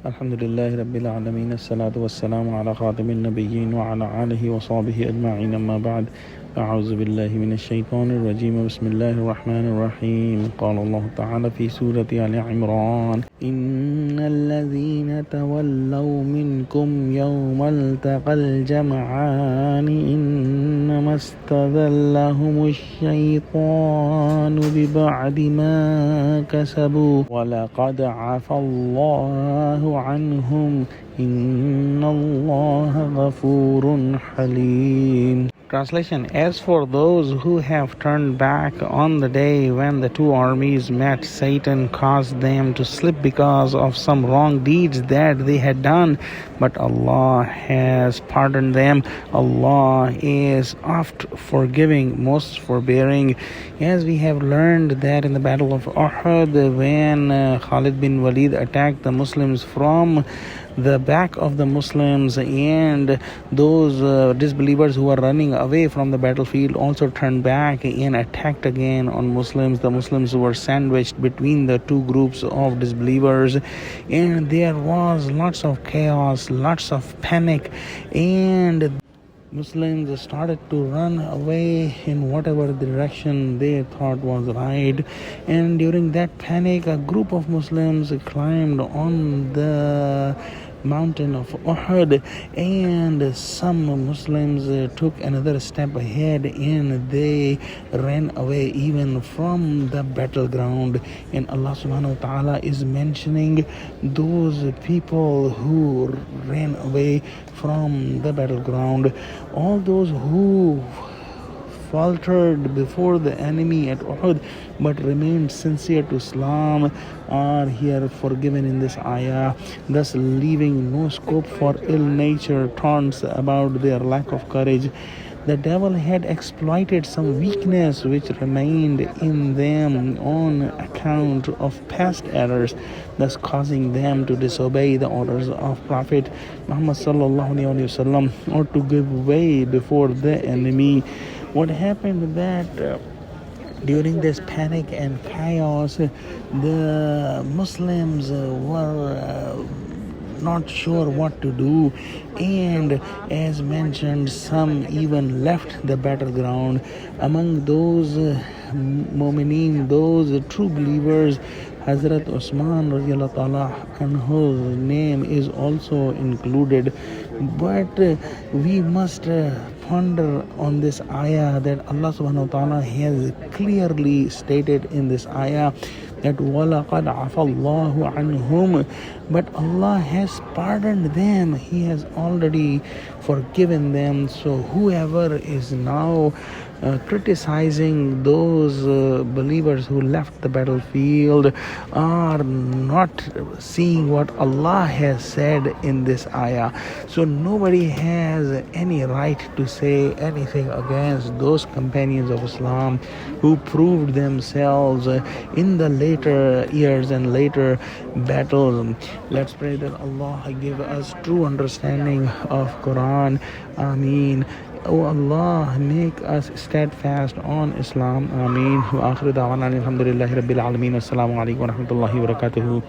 Alhamdulillahi Rabbil Alameen. As-salatu was-salamu ala khatamin nabiyyin wa ala alihi wa sahbihi ajma'in. Amma ba'd. أعوذ بالله من الشيطان الرجيم. بسم الله الرحمن الرحيم. قال الله تعالى في سورة آل-E-Imran: إن الذين تولوا منكم يوم التقى الجمعان إنما استذلهم الشيطان ببعد ما كسبوا ولقد عفى الله عنهم إن الله غفور حليم. Translation: As for those who have turned back on the day when the two armies met, Satan caused them to slip because of some wrong deeds that they had done, but Allah has pardoned them. Allah is oft forgiving, most forbearing. As we have learned that in the battle of Uhud, when Khalid bin Walid attacked the Muslims from the back of the Muslims, and those disbelievers who were running away from the battlefield also turned back and attacked again on Muslims. The Muslims were sandwiched between the two groups of disbelievers, and there was lots of chaos, lots of panic, and Muslims started to run away in whatever direction they thought was right. And during that panic, a group of Muslims climbed on the mountain of Uhud, and some Muslims took another step ahead and they ran away even from the battleground. And Allah subhanahu wa ta'ala is mentioning those people who ran away from the battleground. All those who faltered before the enemy at Uhud but remained sincere to Islam are here forgiven in this ayah, thus leaving no scope for ill-nature taunts about their lack of courage. The devil had exploited some weakness which remained in them on account of past errors, thus causing them to disobey the orders of Prophet Muhammad sallallahu alaihi wasallam, or to give way before the enemy. What happened that during this panic and chaos, the Muslims were not sure what to do, and as mentioned, some even left the battleground. Among those mu'mineen, those true believers, Hazrat Usman radiallahu ta'ala anhu's name is also included. But we must ponder on this ayah that Allah subhanahu wa ta'ala has clearly stated in this ayah that وَلَقَدْ عَفَى اللَّهُ عَنْهُمْ, but Allah has pardoned them. He has already forgiven them. So whoever is now criticizing those believers who left the battlefield are not seeing what Allah has said in this ayah. So nobody has any right to say anything against those companions of Islam who proved themselves in the later years and later battles. Let's pray that Allah give us true understanding of Quran. Ameen. O Allah, make us steadfast on Islam. Ameen. Wa akhiru da'wana alhamdulillahi rabbil alameen. Assalamu alaikum wa rahmatullahi wa barakatuhu.